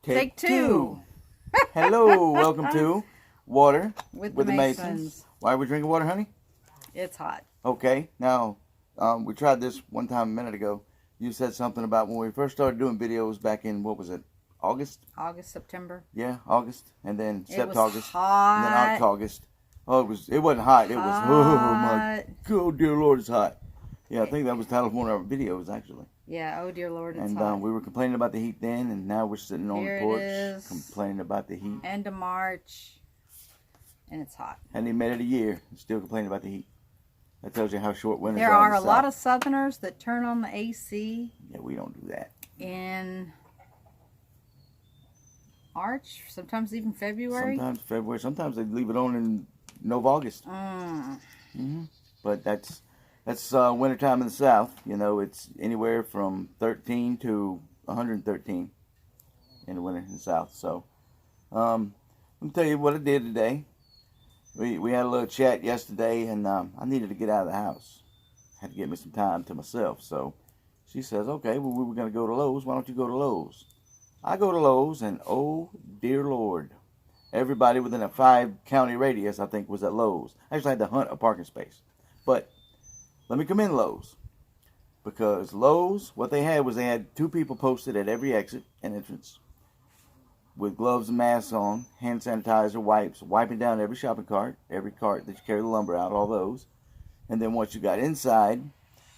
Take two. Hello, welcome to Water with the the Masons. Why are we drinking water, honey? It's hot. Okay, now we tried this one time a minute ago. You said something about when we first started doing videos back in, what was it, August? August, September. Yeah, August, and then It was August, hot. and then August. Oh, it wasn't hot. It was, oh my God, dear Lord, it's hot. Yeah, I think that was the title of one of our videos, actually. Yeah, oh dear Lord, it's and hot. we were complaining about the heat then, and now we're sitting on the porch complaining about the heat. End of March, and it's hot. Hadn't even made it a year, and still complaining about the heat. That tells you how short winters are. There are a lot of Southerners that turn on the AC. Yeah, we don't do that. In March, sometimes even February. Sometimes February. Sometimes they leave it on in August. But that's wintertime in the South. You know, it's anywhere from 13 to 113 in the winter in the South. So, let me tell you what I did today. We had a little chat yesterday, and I needed to get out of the house. I had to get me some time to myself. So she says, okay, well, we were going to go to Lowe's. Why don't you go to Lowe's? I go to Lowe's, and oh, dear Lord, everybody within a 5-county radius, I think, was at Lowe's. I actually had to hunt a parking space. But let me commend Lowe's. Because Lowe's, what they had was they had 2 people posted at every exit and entrance with gloves and masks on, hand sanitizer, wipes, wiping down every shopping cart, every cart that you carry the lumber out, all those. And then once you got inside,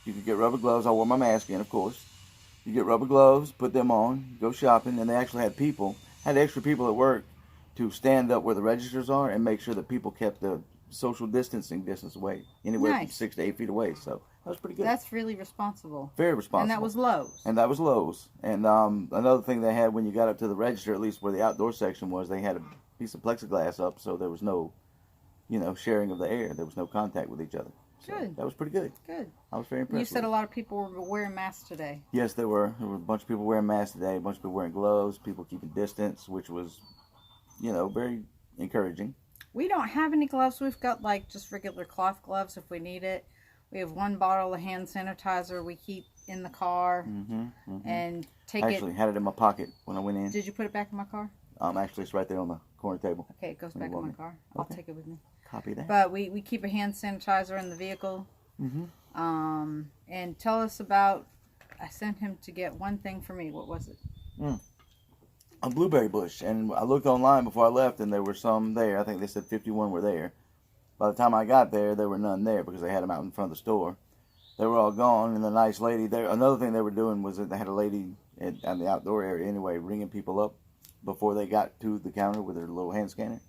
you could get rubber gloves. I wore my mask in, of course. You get rubber gloves, put them on, go shopping, and they actually had extra people at work to stand up where the registers are and make sure that people kept the social distancing distance away, anywhere from 6 to 8 feet away. So that was pretty good. That's really responsible. Very responsible. And that was Lowe's. And that was Lowe's. And another thing they had when you got up to the register, at least where the outdoor section was, they had a piece of plexiglass up, so there was no, sharing of the air. There was no contact with each other. So good. That was pretty good. Good. I was very impressed. You said a lot of people were wearing masks today. Yes, there were. There were a bunch of people wearing masks today, a bunch of people wearing gloves, people keeping distance, which was, very encouraging. We don't have any gloves. We've got like just regular cloth gloves if we need it. We have 1 bottle of hand sanitizer we keep in the car and take I actually had it in my pocket when I went in. Did you put it back in my car? Actually, it's right there on the corner table. Okay, it goes back in my car. I'll take it with me. Copy that. But we keep a hand sanitizer in the vehicle. And tell us about, I sent him to get one thing for me. What was it? A blueberry bush. And I looked online before I left, and there were some there. I think they said 51 were there. By the time I got there were none there because they had them out in front of the store. They were all gone, and the nice lady there. Another thing they were doing was that they had a lady at the outdoor area anyway, ringing people up before they got to the counter with her little hand scanner.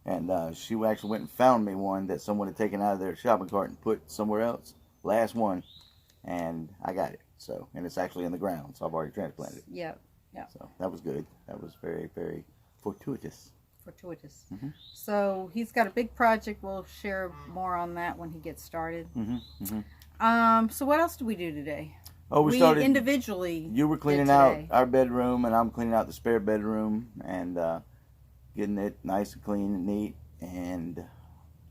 And she actually went and found me one that someone had taken out of their shopping cart and put somewhere else. Last one, and I got it. So, and it's actually in the ground, so I've already transplanted it. Yep. So that was good. That was very, very fortuitous. So he's got a big project. We'll share more on that when he gets started. So what else did we do today? Oh, we started individually. You were cleaning out our bedroom, and I'm cleaning out the spare bedroom, and getting it nice and clean and neat, and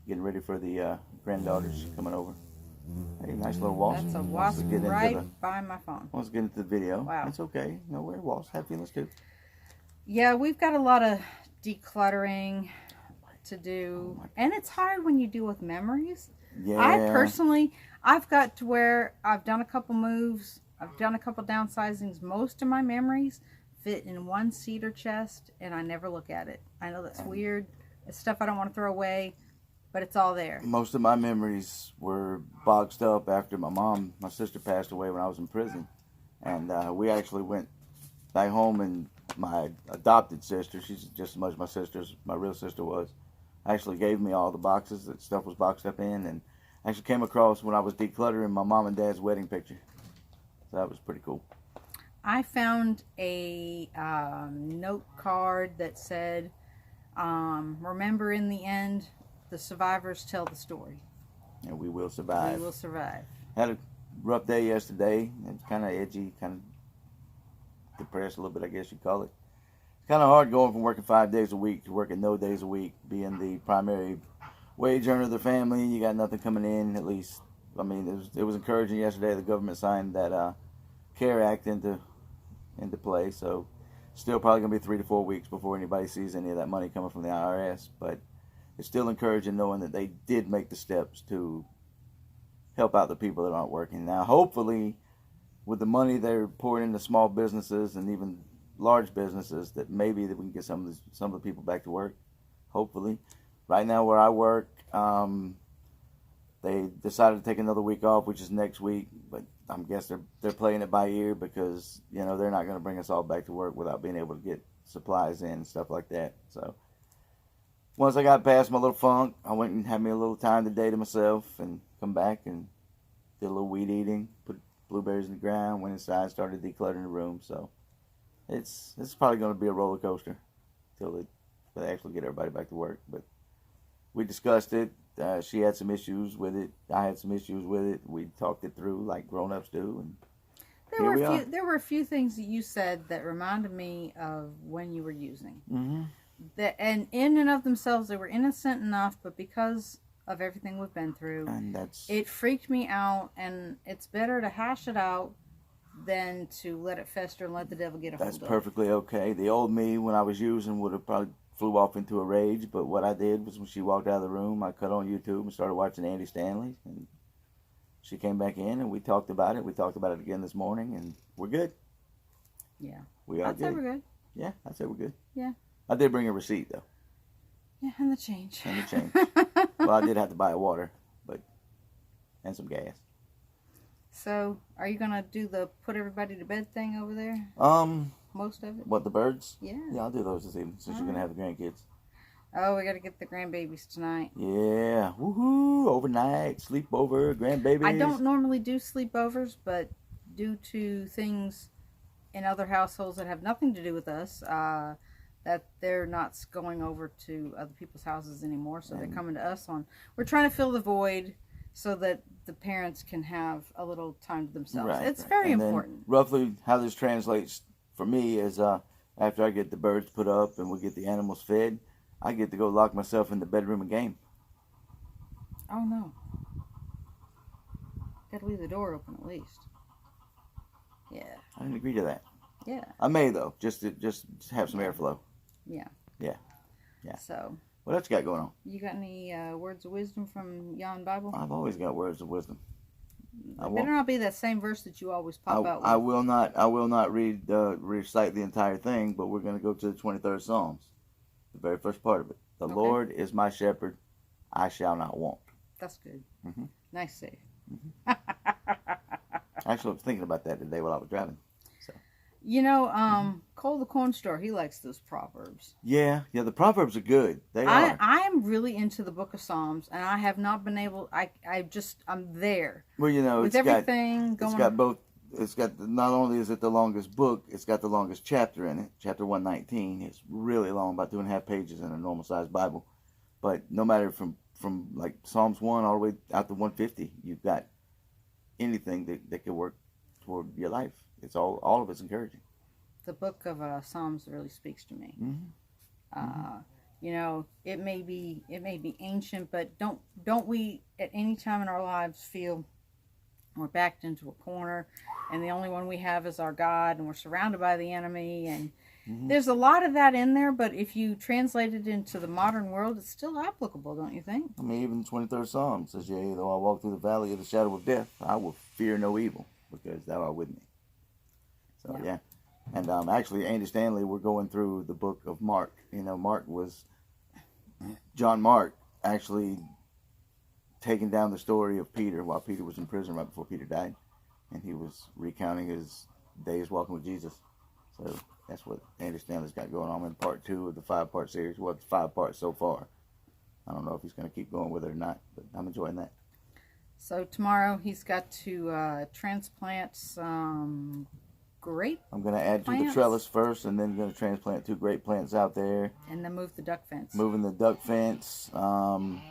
getting ready for the granddaughters coming over. Hey, nice little wasp. That's a wasp right by my phone. Let's get into the video. Wow. That's okay. No, we're wasps. Have feelings too. Yeah, we've got a lot of decluttering to do, and it's hard when you deal with memories. Yeah. I've got to where I've done a couple moves, I've done a couple downsizings. Most of my memories fit in one cedar chest, and I never look at it. I know that's weird. It's stuff I don't want to throw away, but it's all there. Most of my memories were boxed up after my sister passed away when I was in prison, and we actually went back home, and my adopted sister, she's just as much my sister as my real sister was, actually gave me all the boxes that stuff was boxed up in, and actually came across when I was decluttering my mom and dad's wedding picture. So that was pretty cool. I found a note card that said, remember, in the end, the survivors tell the story. And we will survive. We will survive. Had a rough day yesterday. It was kind of edgy, kind of depressed a little bit, I guess you'd call it. It's kind of hard going from working 5 days a week to working no days a week, being the primary wage earner of the family. You got nothing coming in, at least. I mean, it was encouraging yesterday. The government signed that CARE Act into play, so Still probably going to be 3 to 4 weeks before anybody sees any of that money coming from the IRS. But it's still encouraging knowing that they did make the steps to help out the people that aren't working. Now, hopefully, with the money they're pouring into small businesses and even large businesses, that maybe that we can get some of the people back to work. Hopefully. Right now where I work, they decided to take another week off, which is next week, but I guess they're playing it by ear because, you know, they're not going to bring us all back to work without being able to get supplies in and stuff like that. So once I got past my little funk, I went and had me a little time today to myself and come back and did a little weed eating, put blueberries in the ground, went inside, started decluttering the room. So it's probably going to be a roller coaster until they actually get everybody back to work. But we discussed it. She had some issues with it. I had some issues with it. We talked it through like grown-ups do. And there were a few things that you said that reminded me of when you were using. Mm-hmm. And in and of themselves, they were innocent enough, but because of everything we've been through, it freaked me out. And it's better to hash it out than to let it fester and let the devil get a hold of it. That's perfectly okay. The old me, when I was using, would have probably flew off into a rage. But what I did was when she walked out of the room, I cut on YouTube and started watching Andy Stanley. And she came back in and we talked about it. We talked about it again this morning and we're good. Yeah. We are good. I'd say we're good. Yeah, I'd say we're good. Yeah. I did bring a receipt though. Yeah, and the change. Well, I did have to buy a water, and some gas. So, are you gonna do the put everybody to bed thing over there? Most of it. What, the birds? Yeah. Yeah, I'll do those this evening since you're gonna have the grandkids. Oh, we gotta get the grandbabies tonight. Yeah, woohoo! Overnight sleepover, grandbabies. I don't normally do sleepovers, but due to things in other households that have nothing to do with us, that they're not going over to other people's houses anymore, so they're coming to us on. We're trying to fill the void so that the parents can have a little time to themselves. Right, it's very and important. Then roughly how this translates for me is after I get the birds put up and we get the animals fed, I get to go lock myself in the bedroom and game. Oh no. Gotta leave the door open at least. Yeah. I didn't agree to that. Yeah. I may though, just to have some airflow. Yeah. Yeah. Yeah. So. What else you got going on? You got any words of wisdom from Yon Bible? I've always got words of wisdom. It better not be that same verse that you always pop out with. I will not recite the entire thing, but we're going to go to the 23rd Psalms, the very first part of it. The Lord is my shepherd, I shall not want. That's good. Mm-hmm. Nice save. Mm-hmm. Actually, I was thinking about that today while I was driving. So. You know, Cole the corn store, he likes those Proverbs. Yeah, the Proverbs are good. They are. I'm really into the Book of Psalms, and I have not been able. I'm there. Well, you know, with everything going. It's got both. It's got not only is it the longest book, it's got the longest chapter in it. Chapter 119. It's really long, about 2.5 pages in a normal sized Bible. But no matter from like Psalms 1 all the way out to 150, you've got anything that could work toward your life. It's all of it's encouraging. The book of Psalms really speaks to me. Mm-hmm. You know, it may be ancient, but don't we at any time in our lives feel we're backed into a corner, and the only one we have is our God, and we're surrounded by the enemy, and there's a lot of that in there. But if you translate it into the modern world, it's still applicable, don't you think? I mean, even the 23rd Psalm says, "Yea, though I walk through the valley of the shadow of death, I will fear no evil, because thou art with me." So yeah. And actually, Andy Stanley, we're going through the book of Mark. You know, John Mark actually taking down the story of Peter while Peter was in prison right before Peter died. And he was recounting his days walking with Jesus. So that's what Andy Stanley's got going on in part 2 of the 5-part series. Well, it's 5 parts so far. I don't know if he's going to keep going with it or not, but I'm enjoying that. So tomorrow he's got to transplant some grape I'm going to add to the trellis first, and then going to transplant 2 grape plants out there. And then move the duck fence. Moving the duck fence. Going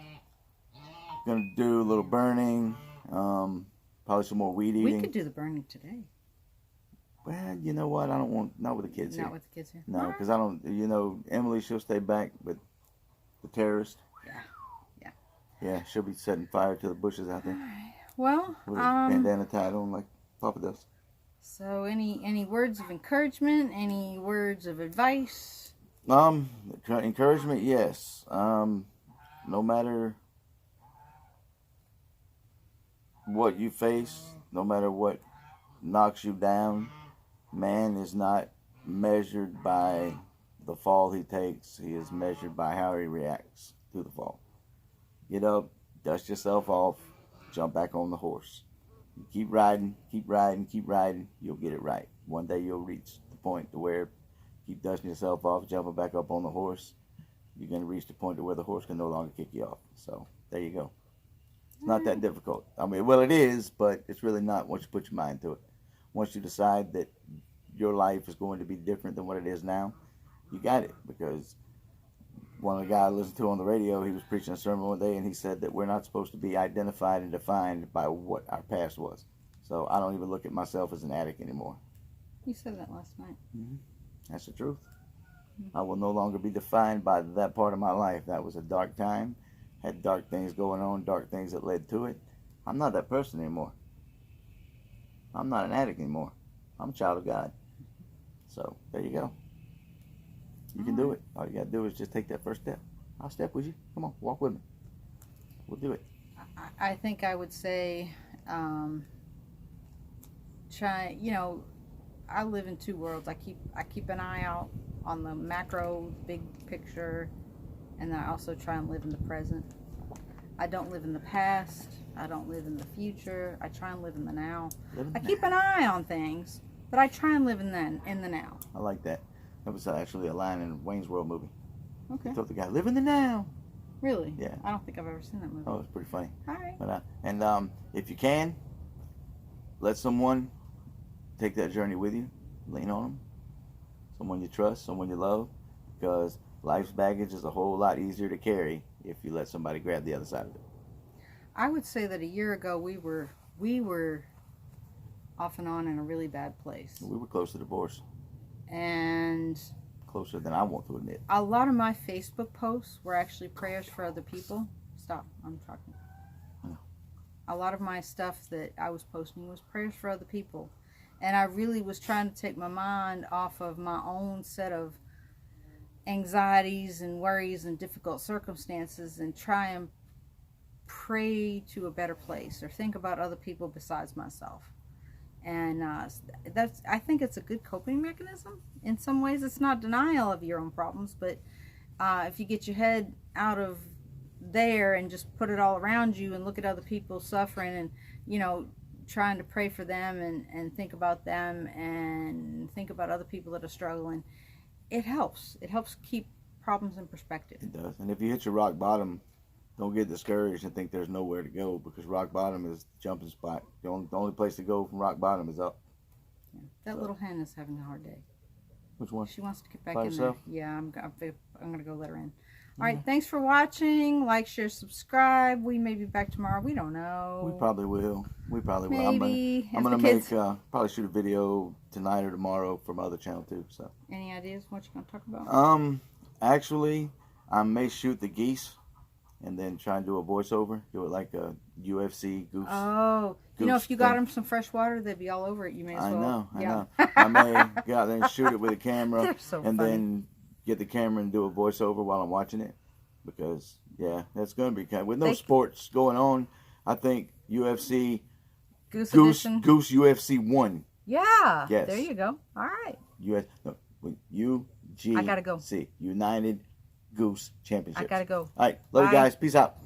to do a little burning. Probably some more weed eating. We could do the burning today. Well, you know what? I don't want, not with the kids here. Not with the kids here? No, because I don't, you know, Emily, she'll stay back with the terrorist. Yeah. Yeah, she'll be setting fire to the bushes out there. All right. Well, with a bandana tied on like Papa does. So any words of encouragement? Any words of advice? Encouragement, yes. No matter what you face, no matter what knocks you down, man is not measured by the fall he takes. He is measured by how he reacts to the fall. Get up, dust yourself off, jump back on the horse. You keep riding, keep riding, keep riding. You'll get it right. One day you'll reach the point to where keep dusting yourself off, jumping back up on the horse. You're going to reach the point to where the horse can no longer kick you off. So there you go. It's not that difficult. I mean, well, it is, but it's really not once you put your mind to it. Once you decide that your life is going to be different than what it is now, you got it. Because one of the guys I listened to on the radio, he was preaching a sermon one day, and he said that we're not supposed to be identified and defined by what our past was. So I don't even look at myself as an addict anymore. You said that last night. Mm-hmm. That's the truth. Mm-hmm. I will no longer be defined by that part of my life. That was a dark time. Had dark things going on, dark things that led to it. I'm not that person anymore. I'm not an addict anymore. I'm a child of God. So there you go. You can do it. All you got to do is just take that first step. I'll step with you. Come on, walk with me. We'll do it. I think I would say, try. I live in two worlds. I keep an eye out on the macro, big picture, and then I also try and live in the present. I don't live in the past. I don't live in the future. I try and live in the now. I keep an eye on things, but I try and live in the now. I like that. That was actually a line in Wayne's World movie. Okay. He told the guy, "Live in the now." Really? Yeah. I don't think I've ever seen that movie. Oh, it's pretty funny. All right. But if you can, let someone take that journey with you. Lean on them. Someone you trust, someone you love, because life's baggage is a whole lot easier to carry if you let somebody grab the other side of it. I would say that a year ago we were off and on in a really bad place. We were close to divorce. And closer than I want to admit. A lot of my Facebook posts were actually prayers for other people. Stop, I'm talking. No. A lot of my stuff that I was posting was prayers for other people. And I really was trying to take my mind off of my own set of anxieties and worries and difficult circumstances and try and pray to a better place or think about other people besides myself. And I think it's a good coping mechanism. In some ways, it's not denial of your own problems, but if you get your head out of there and just put it all around you and look at other people suffering and, trying to pray for them and think about them and think about other people that are struggling, it helps. It helps keep problems in perspective. It does. And if you hit your rock bottom, don't get discouraged and think there's nowhere to go, because rock bottom is the jumping spot. The only place to go from rock bottom is up. Yeah. That little hen is having a hard day. Which one? She wants to get back By in herself? there. Yeah, I'm going to go let her in. All right, thanks for watching. Like, share, subscribe. We may be back tomorrow. We don't know. We probably will. Maybe. I'm gonna make probably shoot a video tonight or tomorrow for my other channel too. So. Any ideas what you're going to talk about? Actually, I may shoot the geese and then try and do a voiceover. Do it like a UFC goose. Oh, if you got them some fresh water, they'd be all over it. You may as well. I know. I may go out there and shoot it with a camera. They're so and funny. Then get the camera and do a voiceover while I'm watching it, because that's going to be with no sports going on. I think UFC Goose UFC 1. Yeah. Yes. There you go. All right. UG. I gotta go. United Goose Championship. I gotta go. All right. Love you guys. Peace out.